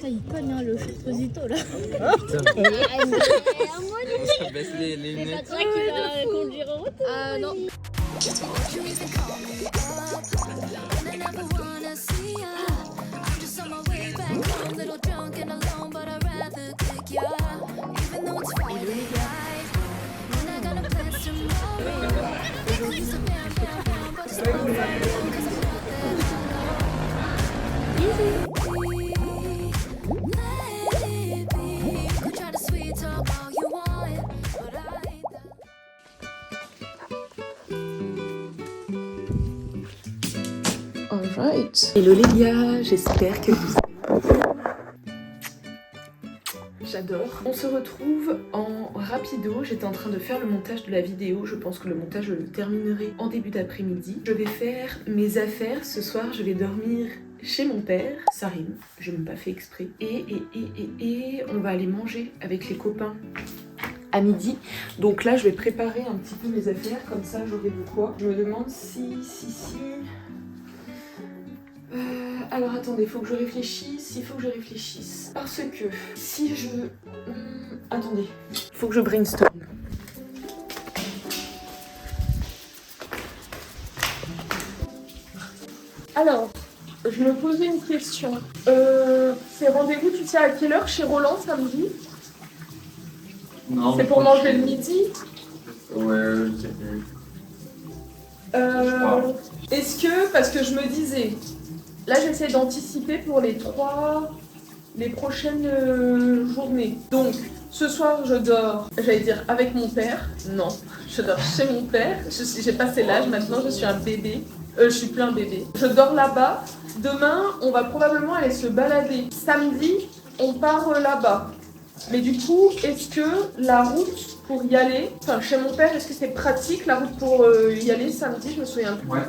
Il conne hein, le Chosito là. On baisse les C'est lunettes. pas toi qui va conduire en route. Ah non. Alright. Hello les gars, j'espère que vous allez bien. J'adore. On se retrouve en rapido. J'étais en train de faire le montage de la vidéo. Je pense que le montage, je le terminerai en début d'après-midi. Je vais faire mes affaires. Ce soir, je vais dormir chez mon père. Ça rime, je n'ai même pas fait exprès. Et on va aller manger avec les copains à midi. Donc là, je vais préparer un petit peu mes affaires. Comme ça, j'aurai de quoi. Je me demande si... alors attendez, il faut que je réfléchisse. Parce que si je... attendez, il faut que je brainstorm. Alors, je me posais une question. C'est rendez-vous, tu sais à quelle heure chez Roland samedi? Non. C'est pour manger le midi? Ouais, je sais plus. Est-ce que, parce que je me disais, là j'essaie d'anticiper pour les prochaines journées. Donc, ce soir je dors, j'allais dire avec mon père. Non, je dors chez mon père. J'ai passé l'âge maintenant, je suis un bébé. Je suis plus un bébé. Je dors là-bas. Demain, on va probablement aller se balader. Samedi, on part là-bas. Mais du coup, est-ce que la route pour y aller, enfin chez mon père, est-ce que c'est pratique la route pour y aller samedi? Je me souviens plus. Ouais.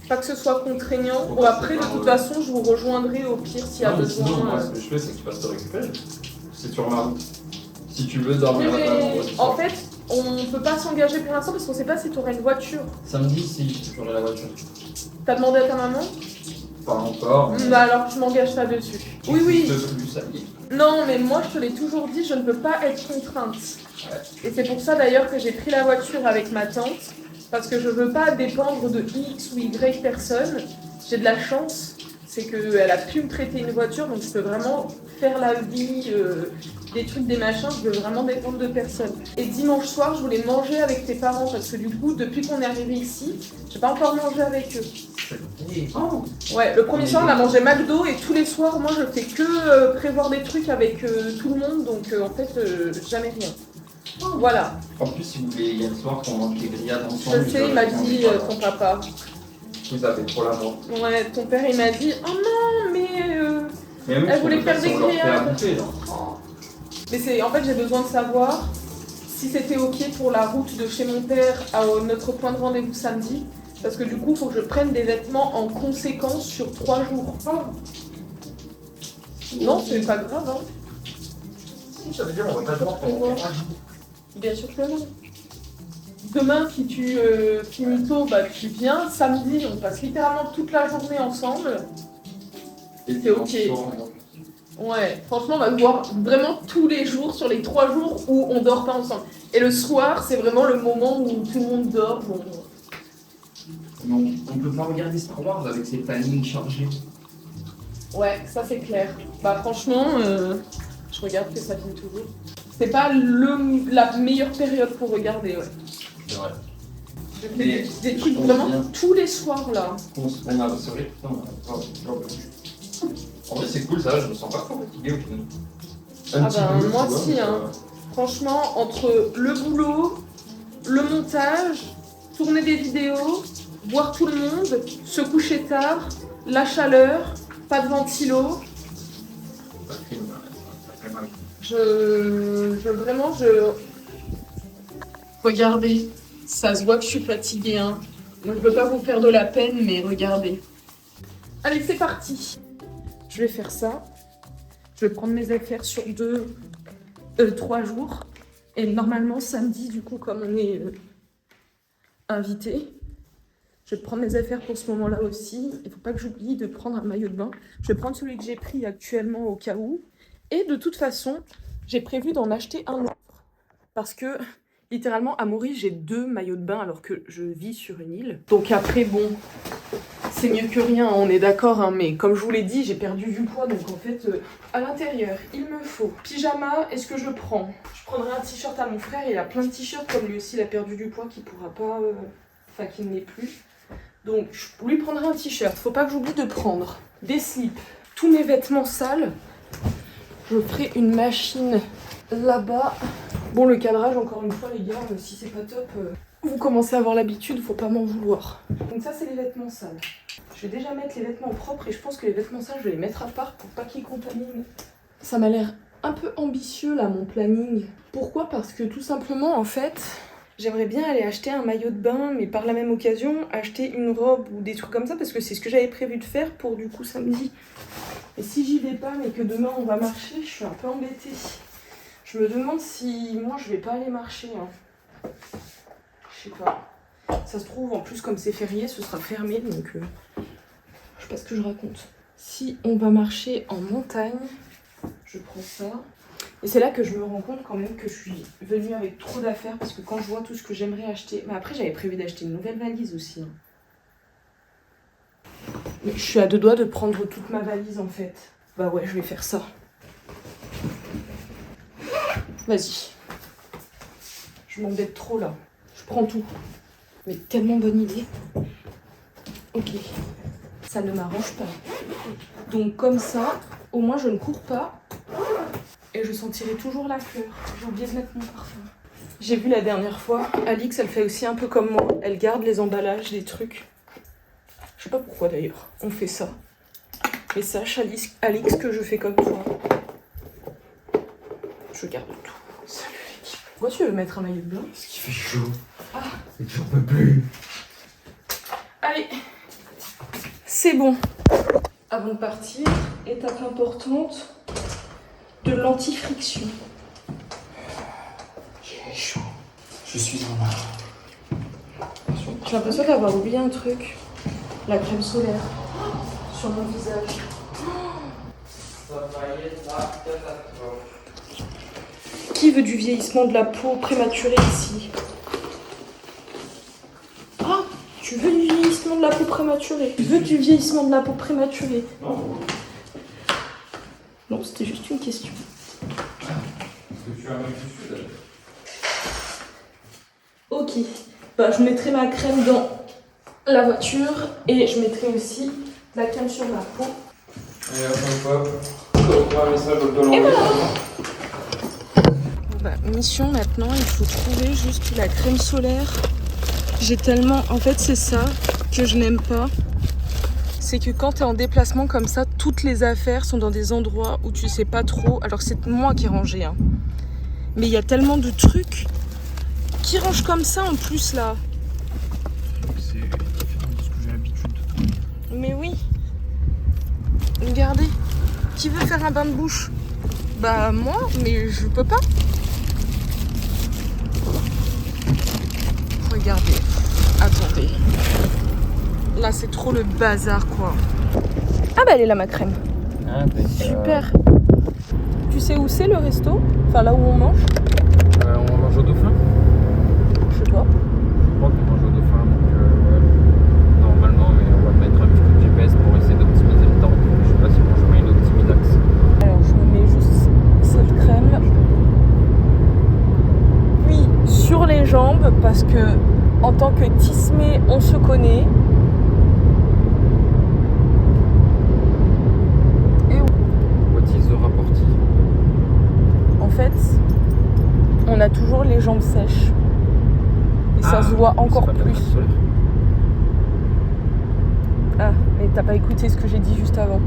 Pas que ce soit contraignant. Bon, après, de toute façon, je vous rejoindrai au pire s'il y a besoin. Sinon, moi, ce que je fais, c'est que tu passes te récupérer. C'est sur ma route. Si tu veux dormir Mais là-bas vendredi en soir. fait, on peut pas s'engager pour l'instant parce qu'on sait pas si tu auras une voiture. Samedi, si, j'aurai la voiture. T'as demandé à ta maman? Pas encore. Mais... Bah alors, je m'engage pas dessus. Oui, oui. Ça y est. Non, mais moi, je te l'ai toujours dit, je ne peux pas être contrainte. Et c'est pour ça d'ailleurs que j'ai pris la voiture avec ma tante. Parce que je veux pas dépendre de X ou Y personne. J'ai de la chance, c'est qu'elle a pu me prêter une voiture, donc je peux vraiment faire la vie, des trucs, des machins, je veux vraiment dépendre de personne. Et dimanche soir, je voulais manger avec tes parents, parce que du coup, depuis qu'on est arrivé ici, j'ai pas encore mangé avec eux. Oh. Ouais, le premier soir, on a mangé McDo, et tous les soirs, moi, je fais que prévoir des trucs avec tout le monde, donc en fait, jamais rien. Voilà. En plus, si vous voulez, hier soir, qu'on mange des grillades ensemble. Je sais, il m'a dit ton papa. Vous avez trop l'amour. Ouais, ton père il m'a dit oh non mais Mais elle voulait faire des grillades. Mais Mais c'est en fait j'ai besoin de savoir si c'était ok pour la route de chez mon père à notre point de rendez-vous samedi parce que du coup il faut que je prenne des vêtements en conséquence sur 3 jours. Non c'est pas grave hein. Si, ça veut dire on va pas devoir pendant 3 jours. Bien sûr que non. Demain, si tu finis tôt, bah, tu viens. Samedi, on passe littéralement toute la journée ensemble. C'est ok. Ouais, franchement, on va se voir vraiment tous les jours sur les 3 jours où on dort pas ensemble. Et le soir, c'est vraiment le moment où tout le monde dort. Bon. Non, on peut pas regarder Star Wars avec ses plannings chargés. Ouais, ça c'est clair. Bah franchement, je regarde que ça finit toujours. C'est pas la meilleure période pour regarder, ouais. C'est vrai. Je fais des trucs vraiment tous les soirs là. C'est vrai, putain, on a pas. En vrai, c'est cool ça, je me sens pas trop fatigué au final. Ah bah, moi aussi, hein. Franchement, entre le boulot, le montage, tourner des vidéos, voir tout le monde, se coucher tard, la chaleur, pas de ventilo. Vraiment, Regardez, ça se voit que je suis fatiguée, hein. Donc je veux pas vous faire de la peine, mais regardez. Allez, c'est parti. Je vais faire ça. Je vais prendre mes affaires sur 3 jours. Et normalement, samedi, du coup, comme on est invité, Je vais prendre mes affaires pour ce moment-là aussi. Il ne faut pas que j'oublie de prendre un maillot de bain. Je vais prendre celui que j'ai pris actuellement au cas où. Et de toute façon, j'ai prévu d'en acheter un autre. Parce que, littéralement, à Maurice, j'ai 2 maillots de bain alors que je vis sur une île. Donc après, bon, c'est mieux que rien, on est d'accord. Hein, mais comme je vous l'ai dit, j'ai perdu du poids. Donc en fait, à l'intérieur, il me faut pyjama. Est-ce que je prends? Je prendrai un t-shirt à mon frère. Il a plein de t-shirts, comme lui aussi, il a perdu du poids, qu'il pourra pas... Enfin, qu'il n'est plus. Donc, je lui prendrai un t-shirt. Faut pas que j'oublie de prendre des slips. Tous mes vêtements sales. Je ferai une machine là-bas. Bon, le cadrage, encore une fois, les gars, si c'est pas top, vous commencez à avoir l'habitude, faut pas m'en vouloir. Donc ça, c'est les vêtements sales. Je vais déjà mettre les vêtements propres et je pense que les vêtements sales, je vais les mettre à part pour pas qu'ils contaminent. Ça m'a l'air un peu ambitieux, là, mon planning. Pourquoi? Parce que tout simplement, en fait... J'aimerais bien aller acheter un maillot de bain, mais par la même occasion, acheter une robe ou des trucs comme ça, parce que c'est ce que j'avais prévu de faire pour du coup samedi. Et si j'y vais pas, mais que demain on va marcher, je suis un peu embêtée. Je me demande si moi je vais pas aller marcher. Hein. Je sais pas. Ça se trouve, en plus, comme c'est férié, ce sera fermé, donc je sais pas ce que je raconte. Si on va marcher en montagne, je prends ça. Et c'est là que je me rends compte quand même que je suis venue avec trop d'affaires parce que quand je vois tout ce que j'aimerais acheter... Mais après, j'avais prévu d'acheter une nouvelle valise aussi. Hein. Mais je suis à 2 doigts de prendre toute ma valise en fait. Bah ouais, je vais faire ça. Vas-y. Je m'embête trop là. Je prends tout. Mais tellement bonne idée. Ok. Ça ne m'arrange pas. Donc comme ça, au moins je ne cours pas. Et je sentirai toujours la fleur. J'ai oublié de mettre mon parfum. J'ai vu la dernière fois, Alix, elle fait aussi un peu comme moi. Elle garde les emballages des trucs. Je sais pas pourquoi d'ailleurs, on fait ça. Mais sache, Alix, que je fais comme toi. Je garde tout. Salut l'équipe. Pourquoi tu veux mettre un maillot de bain? Parce qu'il fait chaud. Ah. Et que j'en peux plus. Allez. C'est bon. Avant de partir, étape importante. De l'anti-friction. J'ai chaud. Je suis en larmes. J'ai l'impression d'avoir oublié un truc. La crème solaire. Sur mon visage. Ça va être la catastrophe. Qui veut du vieillissement de la peau prématuré ici? Ah, tu veux du vieillissement de la peau prématuré? Tu veux du vieillissement de la peau prématuré? Non. Non, c'était juste une question. Parce que tu as un mec du sud. Ok. Bah, je mettrai ma crème dans la voiture et je mettrai aussi la crème sur ma peau. Et hop, hop. Un message au Et voilà. Bah, mission maintenant, il faut trouver juste la crème solaire. J'ai tellement... En fait, c'est ça que je n'aime pas. C'est que quand tu es en déplacement comme ça, toutes les affaires sont dans des endroits où tu sais pas trop. Alors c'est moi qui ai rangé, hein. Mais il y a tellement de trucs qui rangent comme ça en plus là. C'est différent de ce que j'ai l'habitude. Mais oui. Regardez. Qui veut faire un bain de bouche? Bah moi, mais je peux pas. Regardez. Attendez. Là, c'est trop le bazar, quoi. Ah bah, elle est là, ma crème. Ah, Super. Tu sais où c'est, le resto? Enfin, là où on mange? On mange au Dauphin. Je sais pas. Je crois qu'on mange au Dauphin, donc ouais. Normalement, mais on va mettre un petit coup de GPS pour essayer d'optimiser le temps. Je sais pas si mon chemin est optimisaxe. Alors, je me mets juste cette crème. Puis, sur les jambes, parce que, en tant que tismé, on se connaît. En fait, on a toujours les jambes sèches. Et ça se voit encore plus. Ah, mais t'as pas écouté ce que j'ai dit juste avant.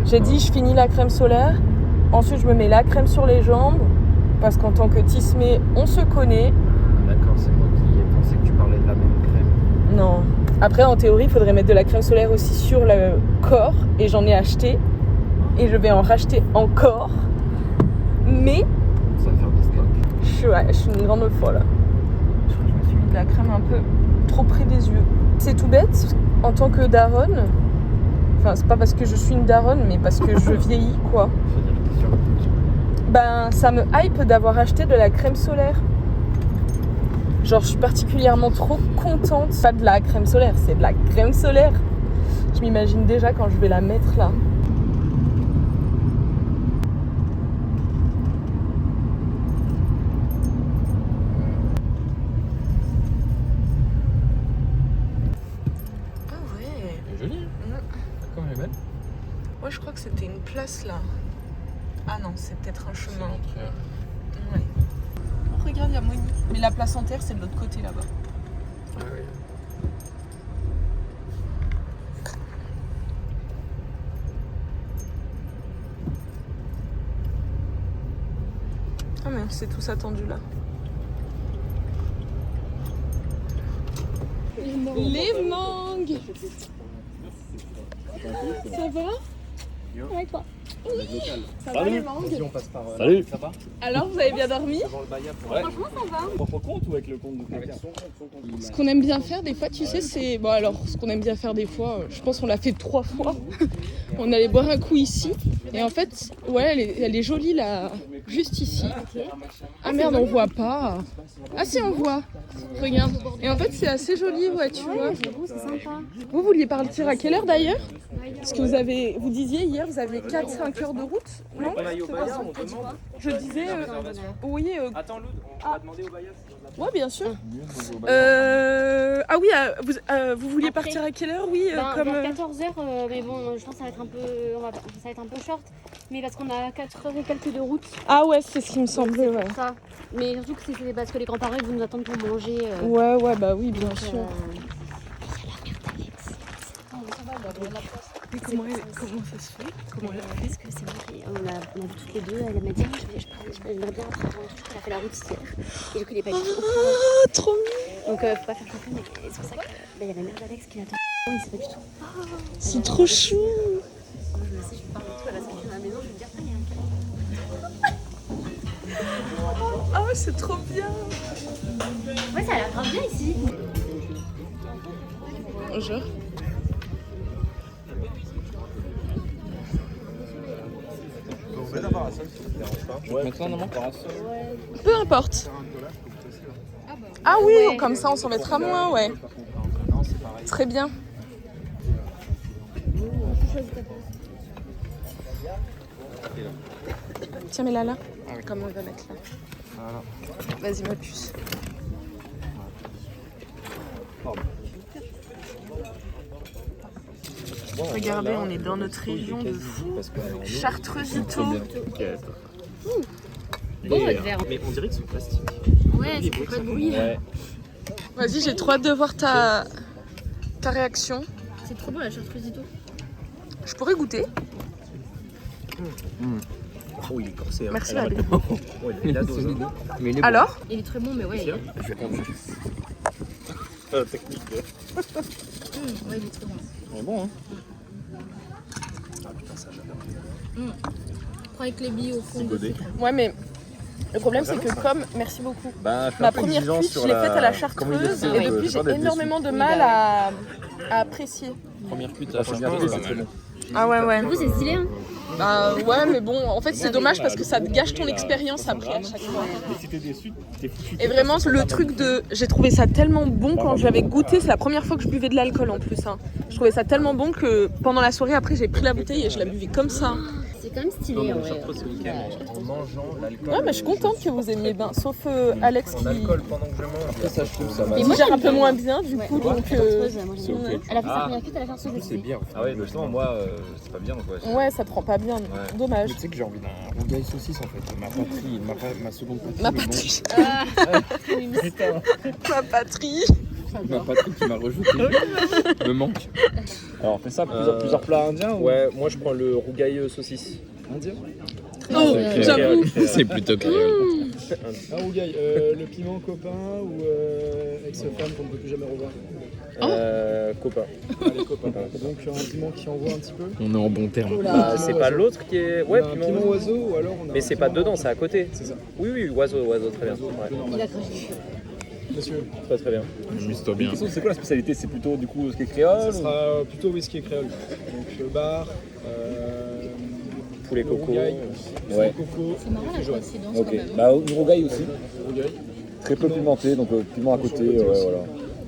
J'ai dit je finis la crème solaire, ensuite je me mets la crème sur les jambes, parce qu'en tant que tismé, on se connaît. D'accord, c'est moi qui ai pensé que tu parlais de la même crème. Non. Après, en théorie, il faudrait mettre de la crème solaire aussi sur le corps, et j'en ai acheté, et je vais en racheter encore. Mais Ça va faire des stocks. je suis une grande folle. Je me suis mis de la crème un peu trop près des yeux. C'est tout bête, en tant que daronne, enfin c'est pas parce que je suis une daronne, mais parce que je vieillis quoi. Ben ça me hype d'avoir acheté de la crème solaire. Genre je suis particulièrement trop contente. Pas de la crème solaire, c'est de la crème solaire. Je m'imagine déjà quand je vais la mettre là. Ouais, je crois que c'était une place là. Ah non, c'est peut-être un chemin. Ouais. Oh, regarde, il y a Moni. Mais la place en terre, c'est de l'autre côté là-bas. Ah oui. Ah mais c'est tous attendu là. Les mangues. Ça va? Ouais, quoi. Ça va les mangues? on passe par. Salut. Ça va? Alors, vous avez bien dormi? Franchement, ça va. Propre compte ou avec le compte de quelqu'un? Ce qu'on aime bien faire des fois, tu sais, c'est... Bon alors, ce qu'on aime bien faire des fois, je pense qu'on l'a fait 3 fois. On allait boire un coup ici. Et en fait, ouais, elle est jolie là, juste ici. Ah merde, on voit pas. Ah si, on voit. Regarde. Et en fait, c'est assez joli, ouais, tu vois. J'avoue, c'est sympa. Vous vouliez partir à quelle heure d'ailleurs? Parce que vous disiez hier, vous avez 4-5 heures de route, non? Je disais, oui. Attends, Loud, on va demander au Bayas. Ouais, bien sûr. Ah oui, vous vouliez Après. partir à quelle heure? Oui, Ben, comme. vers 14h, mais bon, je pense que ça va être un peu, ça va être un peu short. Mais parce qu'on a 4 heures et quelques de route. Ah ouais, c'est ce qui me semblait, ouais. C'est ça. Mais surtout que c'est parce que les grands-parents ils vont nous attendre pour manger. Ouais, bah oui, bien sûr. Mais comment ça se fait? Comment elle a fait? Parce que c'est vrai qu'on a vu toutes les deux, elle m'a dit j'aimerais bien rentrer avant, elle a fait la route hier. Et du coup il est pas du tout. Ah, trop mignon. Donc faut pas faire chauffer, mais c'est pour ça que il y a la mère d'Alex qui l'attend. Il sait pas du tout. C'est trop chou. Moi je le sais, je parle de tout, elle va se cacher dans la maison, je vais lui dire il y a un Ah ouais, c'est trop bien. Ouais, ça a l'air grave bien ici. Bonjour. Maintenant, non? Peu importe. Ah oui, comme ça on s'en mettra moins, ouais. Très bien. Tiens, mets-la là. Comme on va mettre là. Voilà. Vas-y, ma puce. Regardez, on est dans notre région de fou. Chartreusito. Bon votre verre. Mais on dirait que c'est plastique. Ouais, ça fait pas de bruit. Ouais. Vas-y, j'ai trop hâte de voir ta réaction. C'est trop bon la chartreusito. Je pourrais goûter. Oh, il est corsé. Hein. Merci, Alors, Babé. oh, il est la dose. Hein. Mais il est Alors? Il est très bon, mais ouais. Tiens, je vais prendre. Technique. Ouais, il est très bon. C'est bon, hein. Ah putain, ça j'adore. Prends avec les billes au fond. Godé. Ouais, mais le problème c'est que comme... Merci beaucoup. Bah, je suis Ma un peu première exigeant cuite, sur je l'ai faite à la comment il est chartreuse fait, et depuis peur j'ai d'être énormément déçu. de mal à apprécier. Première cuite, La première cuite, c'est très bon. Ah ouais, ouais. Vous, c'est stylé, hein. Bah ouais, mais bon, en fait c'est dommage parce que ça te gâche ton expérience après à chaque fois. Mais si t'es déçu, t'es foutu. Et vraiment le truc de... J'ai trouvé ça tellement bon quand j'avais goûté, c'est la première fois que je buvais de l'alcool en plus. Hein. Je trouvais ça tellement bon que pendant la soirée après j'ai pris la bouteille et je la buvais comme ça. C'est quand même stylé, en vrai. Chartreuse ce week-end en mangeant l'alcool. Ouais, mais je suis contente que vous aimiez bien, sauf Alex qui L'alcool pendant que je mange. Après, ça, je trouve ça va. Et moi, gère un j'aime peu bien. moins bien du coup, donc... Chartreuse, moi, c'est j'aime bien. ok. Elle a fait sa Ah. première cuite à la chartreuse aussi. C'est bien. Ah ouais, mais justement, moi, c'est pas bien quoi. Ouais, ça te rend pas bien, dommage. Mais tu sais que j'ai envie d'un rougail saucisse en fait. Ma patrie, ma seconde patrie. Ma me patrie. manque. Putain. Ma patrie. Ma patrie qui m'a rejeté me manque. Alors, on fait ça, plusieurs plats indiens ou... Ouais, moi je prends le rougail saucisse. Indien? Oh, j'avoue. C'est plutôt créole. Un rougail, le piment copain ou ex-femme qu'on ne peut plus jamais revoir. Copain. Allez, copain. Donc un piment qui envoie un petit peu. On est en bon terme. c'est pas l'autre qui est. Ouais, On a un piment oiseau ou alors on a Mais un c'est pas piment- dedans, c'est à côté. C'est ça. Oui, oiseau, très bien. Ouais. Il a craché. Monsieur. Très très bien. Amuse-toi bien. C'est quoi la spécialité? C'est plutôt du coup ce qui est créole? Ça sera plutôt whisky et créole. Donc bar, Poulet coco. rougail, Ouais. coco. C'est marrant la coïncidence quand Ok. même. Bah rougail aussi. Rougail. Très peu pimenté, donc piment à côté. Ouais, voilà.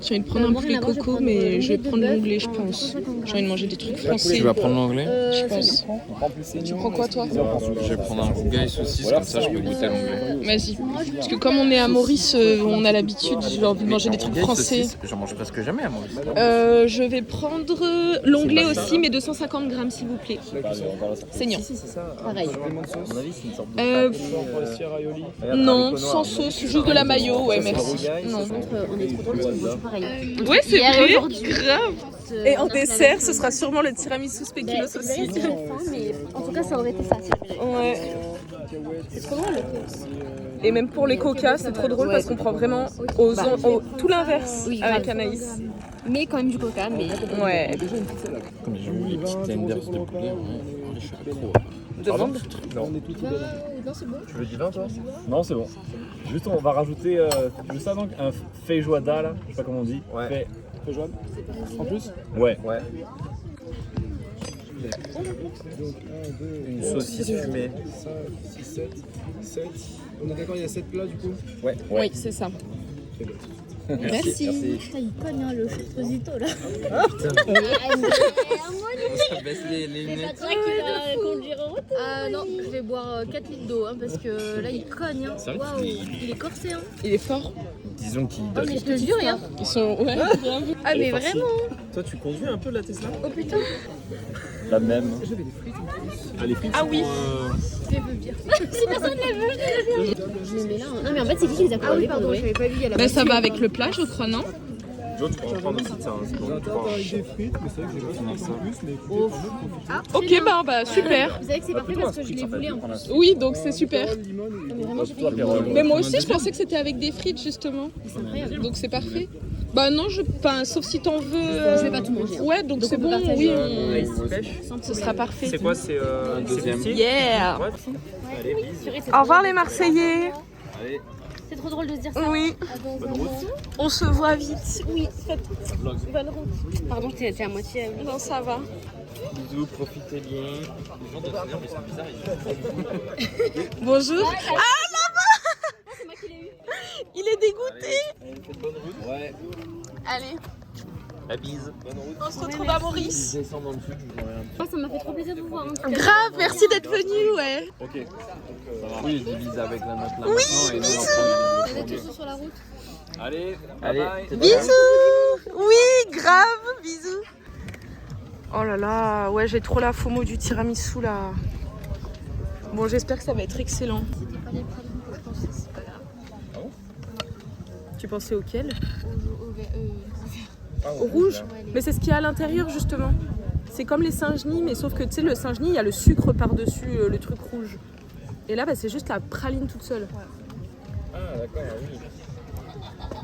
J'ai envie de prendre un poulet coco, mais je vais prendre l'onglet, je pense. J'ai envie de manger des trucs français. Tu vas prendre l'anglais? Je pense. Tu prends quoi, toi? Je vais prendre un rougail saucisse, comme ça je peux goûter l'anglais. Vas-y. Parce que comme on est à Maurice, on a l'habitude, j'ai envie de manger des trucs français. J'en mange presque jamais à Maurice. Je vais prendre l'onglet aussi, mais 250 grammes, s'il vous plaît. Saignant. Pareil. Non, sans sauce, juste de la mayo, ouais, merci. Non. On est trop drôle parce qu'on mange pareil. Ouais, c'est Hier et vrai, aujourd'hui. grave. Et en dessert, ce sera sûrement le tiramisu spéculoos C'est aussi. vrai, c'est faim, mais en tout cas, ça aurait été ça. Ouais. C'est trop drôle. Et même pour les coca, c'est trop drôle parce qu'on prend vraiment tout l'inverse Oui, avec grave. Anaïs. Mais quand même du coca, mais. Ouais. Comme j'avoue les petites tenders de poulet, je suis pas trop. Demande. Non, c'est bon. Tu veux du vin toi? Non, c'est bon. Juste on va rajouter, tu veux ça donc? Un feijoada là, je sais pas comment on dit. Ouais. Feijoada. En plus. Ouais. Ouais. Donc 1, 2, une saucisse fumée. 5, 6, 7. On est d'accord, il y a 7 plats du coup? Ouais. Oui, c'est ça. Merci. Putain, il cogne hein, le Chosito là. Ça baisse les lunettes. C'est toi qui va conduire en route? Non, je vais boire 4 litres d'eau hein, parce que là il cogne. Hein. C'est vrai Waouh, il est corsé. Hein. Il est fort. Disons qu'il Oh, mais je te jure, hein. Ils sont. Ouais, grave. Ah, mais vraiment. Toi tu conduis un peu la Tesla? Oh putain. La même. Ah les frites. Ah oui. Je les veux bien. Si personne les veut, je les veux bien. Je les mets là. Hein. Non, mais en fait, c'est qui les a commandés? Ah oui, pardon, je l'avais pas vu. Il y a la Bah, ça va avec le plat, je crois, non? Joe, tu peux en prendre aussi de ça. Hein, c'est bon. J'ai un tarte avec des frites, mais c'est vrai que j'ai pas fait en plus, mais écoutez, Ok, bah super. Vous savez que c'est parfait parce que je les voulais en plus. Oui, donc c'est super. limone ou Non, mais vraiment, j'ai fait. Mais moi aussi, je pensais que c'était avec des frites, justement. C'est incroyable. Donc c'est parfait. Bah non, sauf si t'en veux. Je vais pas tout manger. Hein. Ouais, donc c'est on peut bon, partager. oui. Sans Ce problème. sera parfait. C'est quoi? C'est deuxième. Yeah. Purée, c'est Au revoir trop les drôle. Marseillais. C'est trop drôle de se dire ça. Oui. Avant un moment. On se voit vite. Oui, faites bonne route. Pardon, t'es à moitié. Non, ça va. Bisous, profitez bien. Les gens doivent dire, mais c'est bizarre. Bonjour. Ah là-bas. C'est moi qui l'ai eu. Il est dégoûté. Ouais. Allez, La bise. on se retrouve à Maurice. Je descends dans le sud, je vous enverrai un petit. Moi, ça m'a fait trop plaisir de vous voir. En tout cas. Grave, merci d'être venu, ouais. Ok. Oui, je divise avec la note là maintenant et nous on prend On est tous sur la route. Allez. Allez, Bisous. Oui, grave, bisous. Oh là là, ouais, j'ai trop la FOMO du tiramisu là. Bon, j'espère que ça va être excellent. C'était pas les pralines que je pensais, c'est pas grave. Tu pensais auquel? Au Au rouge? Mais c'est ce qu'il y a à l'intérieur justement. C'est comme les Saint-Genis, mais sauf que tu sais, le Saint-Genis, il y a le sucre par-dessus le truc rouge. Et là, bah, c'est juste la praline toute seule. Ah d'accord, oui.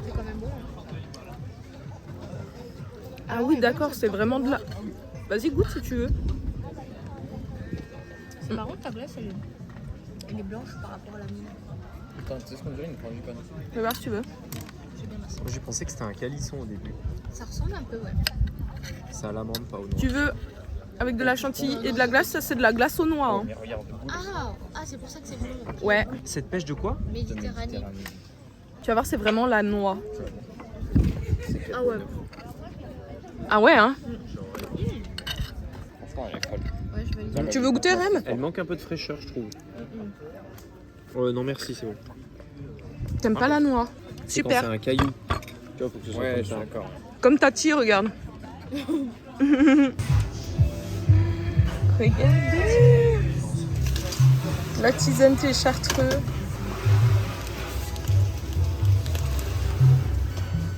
C'est quand même bon. Ah oui, d'accord, c'est vraiment de la... Vas-y, goûte si tu veux. C'est marrant, ta glace, elle est blanche par rapport à la mienne. Putain, tu sais ce qu'on dirait, une frangipane. Fais voir si tu veux. J'ai pensé que c'était un calisson au début. Ça ressemble un peu, ouais. C'est à l'amande, pas au noix. Tu veux avec de la chantilly et de la glace, ça c'est de la glace aux noix. Hein. Mais regarde, Ah, c'est pour ça que c'est bon. Ouais, Cette pêche de quoi? Méditerranée. tu vas voir, c'est vraiment la noix. Ah ouais. Ah ouais, hein? Franchement, elle est folle. Ouais, je valide. Tu veux goûter, Rem? Elle manque un peu de fraîcheur, je trouve. Non, merci, c'est bon. T'aimes pas la noix? C'est quand Super. c'est un caillou. Tu vois, faut que ce soit Ouais, comme je suis ça. d'accord. Comme Tati, regarde. Regardez. La tisane thé chartreux.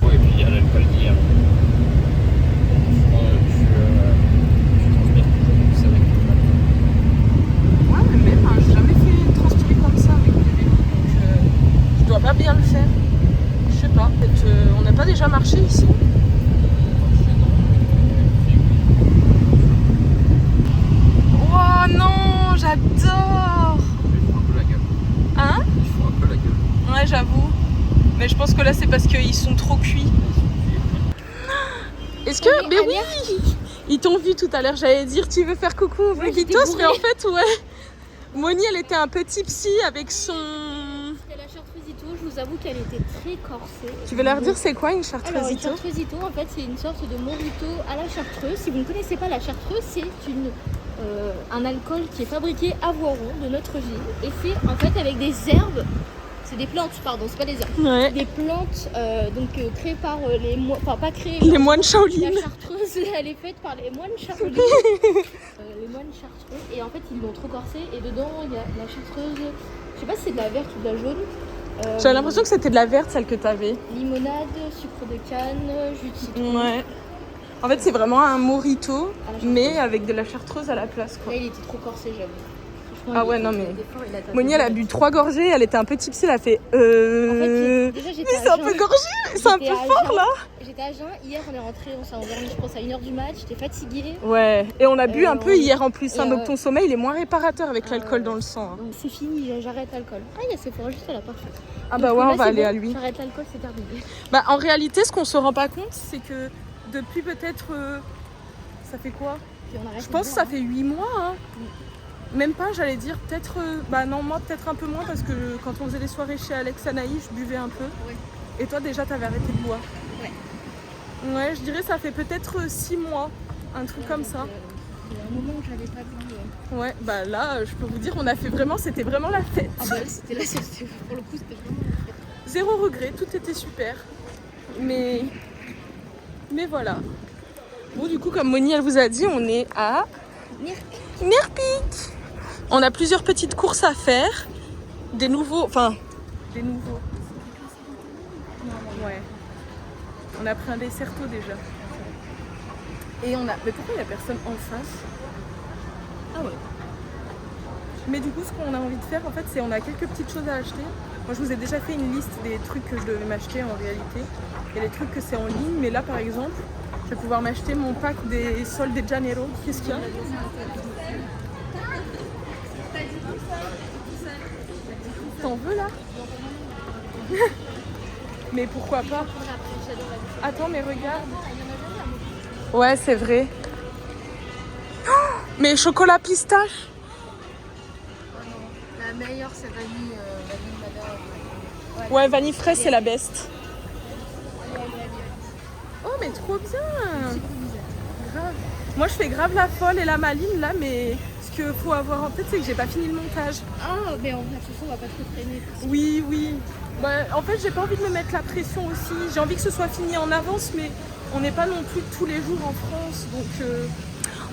Ouais, et puis il y a l'alcool d'hier. Tu transpires toujours plus avec le matin. Ouais, mais même, hein, j'ai jamais fait transpirer comme ça avec des vélos, donc je dois pas bien le faire. Je sais pas, peut-être on n'a pas déjà marché ici. Oh non, j'adore. Il faut un peu la gueule. Hein? Il faut un peu la gueule. Ouais, j'avoue. Mais je pense que là, c'est parce qu'ils sont trop cuits. Est-ce que... Mais oui, ils t'ont vu tout à l'heure. J'allais dire, tu veux faire coucou aux Vloguitos, mais en fait, ouais. Moni, elle était un peu tipsy avec son... C'était la chartreusito, je vous avoue qu'elle était très corsée. Tu veux leur dire c'est quoi une Alors, une chartreusito? chartreusito, en fait, c'est une sorte de mojito à la chartreuse. Si vous ne connaissez pas la chartreuse, c'est un alcool qui est fabriqué à Voiron, de notre ville. Et c'est en fait avec des herbes, c'est des plantes, pardon, c'est pas des herbes. Ouais. Des plantes créées par les moines, enfin pas créées. Les moines Shaolin. La chartreuse, elle est faite par les moines Shaolin. Les moines chartreux. Et en fait, ils l'ont trop corsé. Et dedans, il y a la chartreuse, je sais pas si c'est de la verte ou de la jaune. J'avais l'impression que c'était de la verte, celle que t'avais. Limonade, sucre de canne, jus de citron. Ouais. En fait, c'est vraiment un mojito, mais avec de la chartreuse à la place, quoi. Là, il était trop corsé, j'avoue. Ah ouais, non, mais... Moni, elle a bu 3 gorgées, elle était un peu tipsy, elle a fait... En fait, déjà, j'étais Mais c'est un peu gorgé, c'est un peu fort, là. J'étais à jeun. Hier, on est rentré, on s'est endormi, je pense, à 1h du mat. J'étais fatiguée. Ouais, et on a bu un peu hier en plus, hein, et donc ton sommeil, il est moins réparateur avec l'alcool dans le sang. Hein. Donc, c'est fini, j'arrête l'alcool. Ah, il y a Sephora juste à la porte. Ah bah ouais, on va aller à lui. J'arrête l'alcool, c'est terminé. Bah en réalité, ce qu'on se rend pas compte, c'est que depuis peut-être... ça fait quoi? Je pense que ça fait 8 mois, hein. Même pas, j'allais dire peut-être... bah non, moi peut-être un peu moins parce que quand on faisait les soirées chez Alex Anaï, je buvais un peu. Ouais. Et toi déjà, t'avais arrêté de boire. Ouais. Ouais, je dirais ça fait peut-être 6 mois, un truc comme ça. Il y a un moment où j'avais pas bu. Ouais, bah là, je peux vous dire, on a fait vraiment... C'était vraiment la fête. Ah bah c'était là, pour le coup, c'était vraiment la fête. Zéro regret, tout était super. Mais voilà. Bon, du coup, comme Moni, elle vous a dit, on est à... Nerpik. On a plusieurs petites courses à faire. Des nouveaux... Enfin, des nouveaux. Ouais. On a pris un desserto déjà. Et on a... Mais pourquoi il n'y a personne en face? Ah ouais. Mais du coup, ce qu'on a envie de faire, en fait, c'est on a quelques petites choses à acheter. Moi, je vous ai déjà fait une liste des trucs que je devais m'acheter en réalité. Et les trucs que c'est en ligne. Mais là, par exemple, je vais pouvoir m'acheter mon pack des Sol de Janeiro. Qu'est-ce qu'il y a? T'en veux là? Mais pourquoi pas? Attends, mais regarde. Ouais, c'est vrai. Oh, mais chocolat pistache. La meilleure, c'est vanille madame. Ouais, vanille fraise, c'est la best. Oh, mais trop bien. Grave. Moi, je fais grave la folle et la maline là, mais ce qu'il faut avoir en tête, c'est que j'ai pas fini le montage. Ah, mais en fait, on va pas trop traîner. Oui, oui. Bah, en fait, j'ai pas envie de me mettre la pression aussi. J'ai envie que ce soit fini en avance, mais on n'est pas non plus tous les jours en France, donc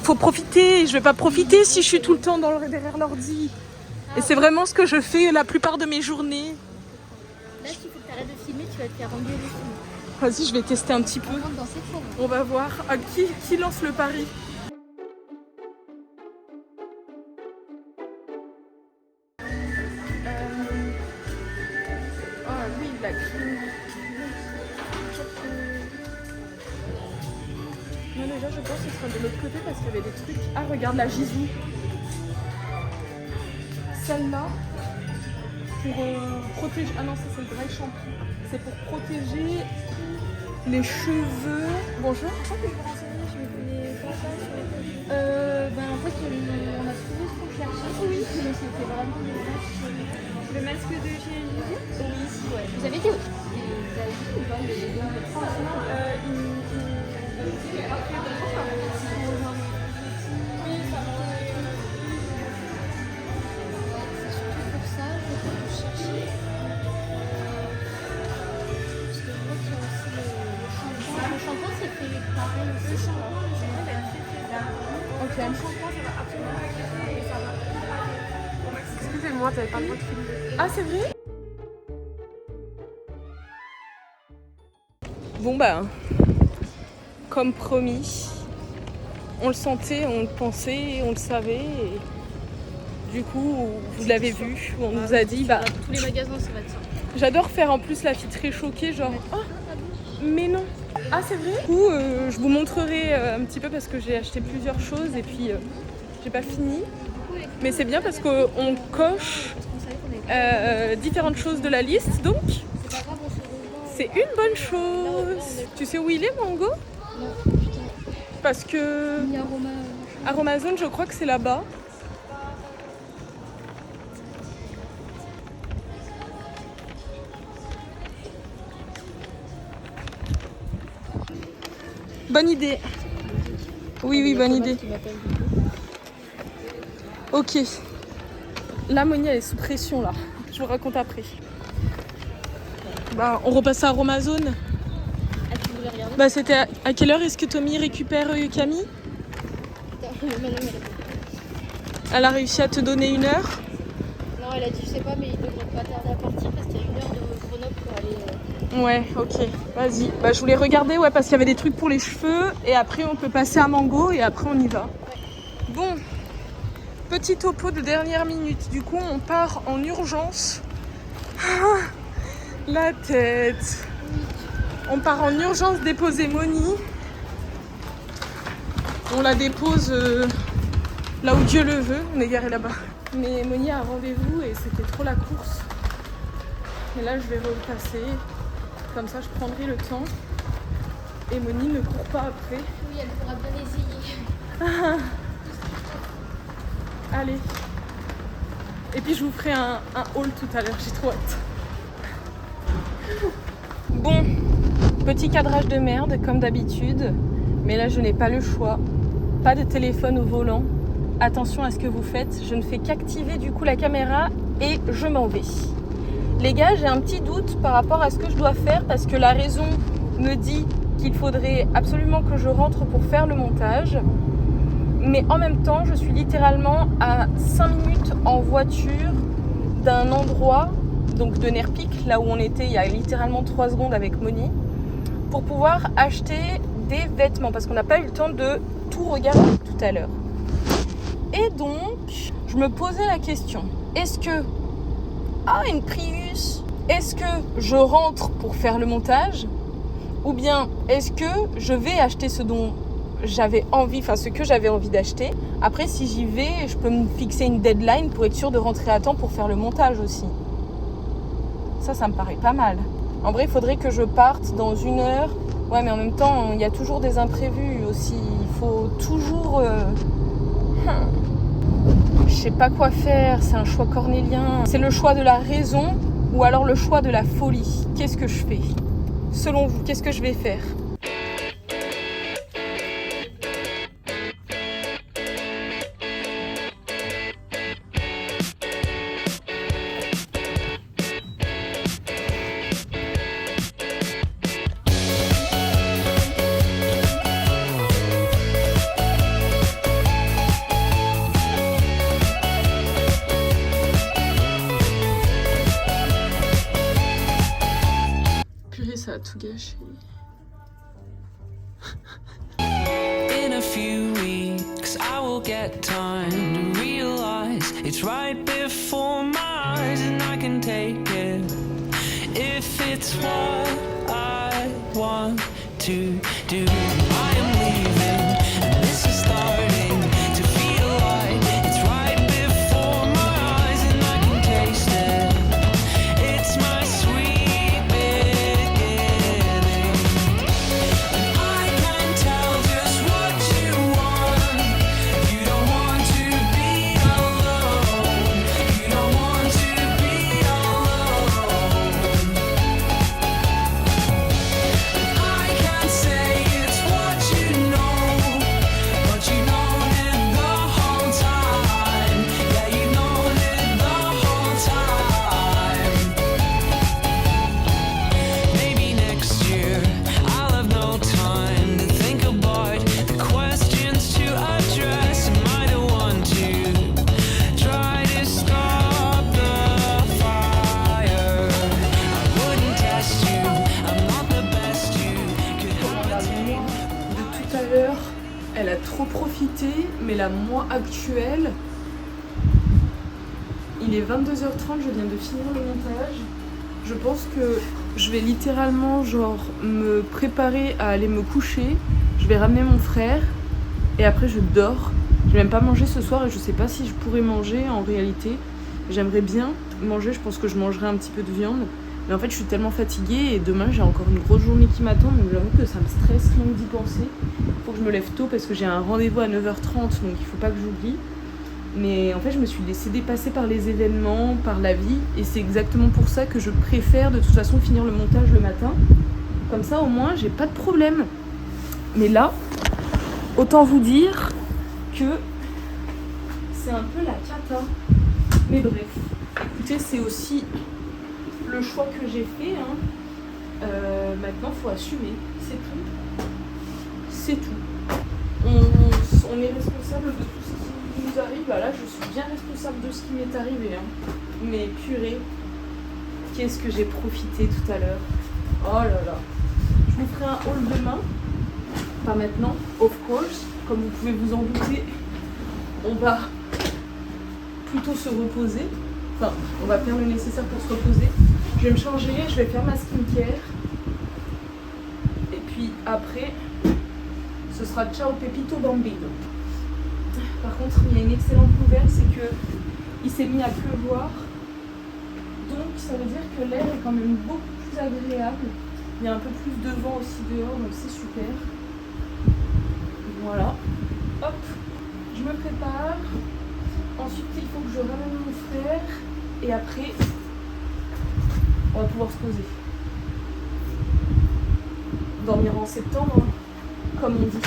faut profiter. Je vais pas profiter si je suis tout le temps derrière l'ordi. Et c'est vraiment ce que je fais la plupart de mes journées. Là, s'il faut que tu arrêtes de filmer, tu vas te faire engueuler. Vas-y, je vais tester un petit peu. On rentre dans cette forme. On va voir. Ah, qui lance le pari? Oh, lui, il l'a clean. Non, déjà, je pense que ce sera de l'autre côté parce qu'il y avait des trucs. Ah, regarde la Gisou. Celle-là, pour protéger. Ah non, ça, c'est le dry shampoo. C'est pour protéger les cheveux. Bonjour. Je me connais pas ça sur les produits. En fait, on a trouvé ce qu'on cherchait. Oui, mais c'était vraiment le masque de chez Gigi. Oui, ouais. Vous avez dit où? Vous avez dit ou pas? Franchement, c'est surtout pour ça que je cherchais. Parce que je vois qu'il y a aussi le shampoing. Le shampoing, c'est fait pareil aussi. Le shampoing, elle est très très bien. Ok. Le shampoing, ça va absolument pas casser et ça va pas. Excusez-moi, t'avais pas le droit de filmer. Ah, c'est vrai? Bon bah, comme promis, on le sentait, on le pensait, on le savait. Et du coup, vous l'avez vu, on nous a dit, bah, Tous les magasins, ça va être ça. j'adore faire en plus la fille très choquée, genre, oh, mais non. Ah, c'est vrai? Du coup, je vous montrerai un petit peu parce que j'ai acheté plusieurs choses et puis j'ai pas fini. Mais c'est bien parce qu'on coche différentes choses de la liste, donc C'est pas grave, on se C'est une bonne chose. Tu sais où il est, Mango? Non, putain. Parce que Il y a Roma. Aromazone, je crois que c'est là-bas. Bonne idée. Oui, bonne idée. Ok. Là, Moni, elle est sous pression, là. Je vous raconte après. Bah, on repasse à Aromazone. Ah, tu voulais regarder? Bah, c'était à quelle heure est-ce que Tommy récupère Camille? Putain, Manon, Elle a réussi à te donner 1 heure? non, elle a dit, je sais pas, mais il devrait pas tarder à partir parce qu'il y a 1 heure de Grenoble pour aller. Ouais, ok, vas-y. Bah, je voulais regarder, ouais, parce qu'il y avait des trucs pour les cheveux. Et après, on peut passer à Mango et après, on y va. Bon, petit topo de dernière minute. Du coup, on part en urgence. Ah, la tête. On part en urgence déposer Moni. On la dépose là où Dieu le veut. On est garé là-bas. Mais Moni a un rendez-vous et c'était trop la course. Et là, je vais repasser. Comme ça, je prendrai le temps. Et Moni ne court pas après. Oui, elle pourra bien essayer. Allez. Et puis, je vous ferai un haul tout à l'heure. J'ai trop hâte. Bon, petit cadrage de merde, comme d'habitude. Mais là, je n'ai pas le choix. Pas de téléphone au volant. Attention à ce que vous faites. Je ne fais qu'activer du coup la caméra et je m'en vais. Les gars, j'ai un petit doute par rapport à ce que je dois faire parce que la raison me dit qu'il faudrait absolument que je rentre pour faire le montage. Mais en même temps, je suis littéralement à 5 minutes en voiture d'un endroit, donc de Nerpic, là où on était il y a littéralement 3 secondes avec Moni, pour pouvoir acheter des vêtements parce qu'on n'a pas eu le temps de tout regarder tout à l'heure. Et donc, je me posais la question, est-ce que une Prius, est-ce que je rentre pour faire le montage ou bien est-ce que je vais acheter ce dont j'avais envie, enfin ce que j'avais envie d'acheter. Après, si j'y vais, je peux me fixer une deadline pour être sûre de rentrer à temps pour faire le montage aussi. Ça me paraît pas mal. En vrai, il faudrait que je parte dans 1 heure. Ouais, mais en même temps, il y a toujours des imprévus aussi. Il faut toujours... Je sais pas quoi faire, c'est un choix cornélien. C'est le choix de la raison ou alors le choix de la folie. Qu'est-ce que je fais? Selon vous, qu'est-ce que je vais faire? Ça a tout gâché. In a few weeks, I will get time to realize it's right before my eyes, and I can take it if it's what I want to do. I am leaving, and this is starting to feel like it's right before my eyes, and I can taste it. It's my sweet beginning. I can tell just what you want. You don't want to be alone. You don't want to be alone. I can't say it's what you know, but you know it the whole time. Yeah, you know it the whole time. Maybe next year I'll have no time to think about the questions to address. Am I the one to try to stop the fire? I wouldn't test you. I'm not the best you could have attained. De tout à l'heure, elle a trop profité, mais la moi actuelle, il est 22h30, je viens de finir le montage. Je pense que je vais littéralement genre me préparer à aller me coucher. Je vais ramener mon frère et après je dors. Je vais même pas manger ce soir et je sais pas si je pourrais manger en réalité. J'aimerais bien manger, je pense que je mangerai un petit peu de viande. Mais en fait, je suis tellement fatiguée et demain, j'ai encore une grosse journée qui m'attend. Donc j'avoue que ça me stresse rien que d'y penser. Il faut que je me lève tôt parce que j'ai un rendez-vous à 9h30, donc il faut pas que j'oublie. Mais en fait, je me suis laissée dépasser par les événements, par la vie. Et c'est exactement pour ça que je préfère de toute façon finir le montage le matin. Comme ça, au moins, j'ai pas de problème. Mais là, autant vous dire que c'est un peu la cata. Mais bref, écoutez, c'est aussi le choix que j'ai fait. Maintenant, faut assumer. C'est tout. C'est tout. On est responsable de tout ce qui nous arrive. Bah là, je suis bien responsable de ce qui m'est arrivé. Mais purée, qu'est-ce que j'ai profité tout à l'heure. Oh là là. Je vous ferai un haul demain. Pas maintenant, of course. Comme vous pouvez vous en douter, on va plutôt se reposer. Enfin, on va faire le nécessaire pour se reposer. Je vais me changer, je vais faire ma skincare. Et puis après, ce sera ciao Pepito Bambino. Par contre, il y a une excellente nouvelle, c'est que il s'est mis à pleuvoir. Donc ça veut dire que l'air est quand même beaucoup plus agréable. Il y a un peu plus de vent aussi dehors, donc c'est super. Voilà. Hop, je me prépare. Ensuite, il faut que je ramène mon frère. Et après, on va pouvoir se poser. Dormir en septembre, comme on dit.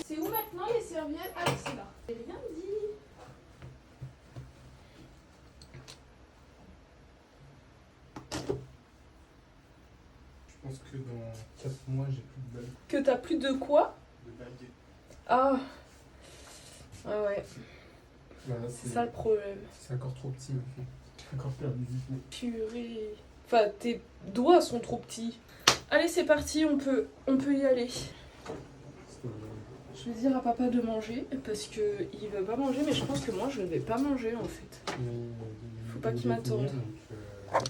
C'est où maintenant les serviettes? Ah, c'est là. J'ai rien dit. Je pense que dans 4 mois, j'ai plus de bagues. Que t'as plus de quoi? De bagues. Ah. Ah ouais, Voilà, c'est ça le problème. C'est encore trop petit maintenant. J'ai encore perdu 10 mots. Purée. Enfin, tes doigts sont trop petits. Allez, c'est parti, on peut y aller. Je vais dire à papa de manger parce que il veut pas manger, mais je pense que moi je ne vais pas manger en fait. Faut pas qu'il m'attende.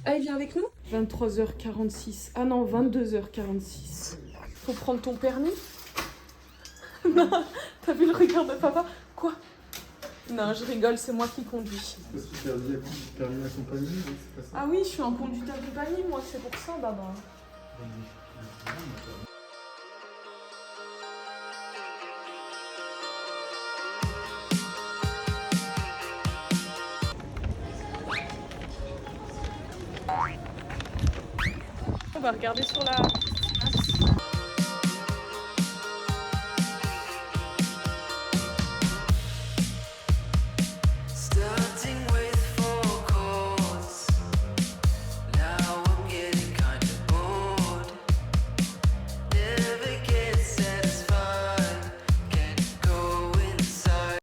Ah, il vient avec nous? 23h46. Ah non, 22h46. Faut prendre ton permis? Non, t'as vu le regard de papa? Quoi? Non, je rigole, c'est moi qui conduis. Parce que permis accompagné, c'est pas ça. Ah oui, je suis en conduite accompagnée, moi, c'est pour ça, Baba. On va regarder sur la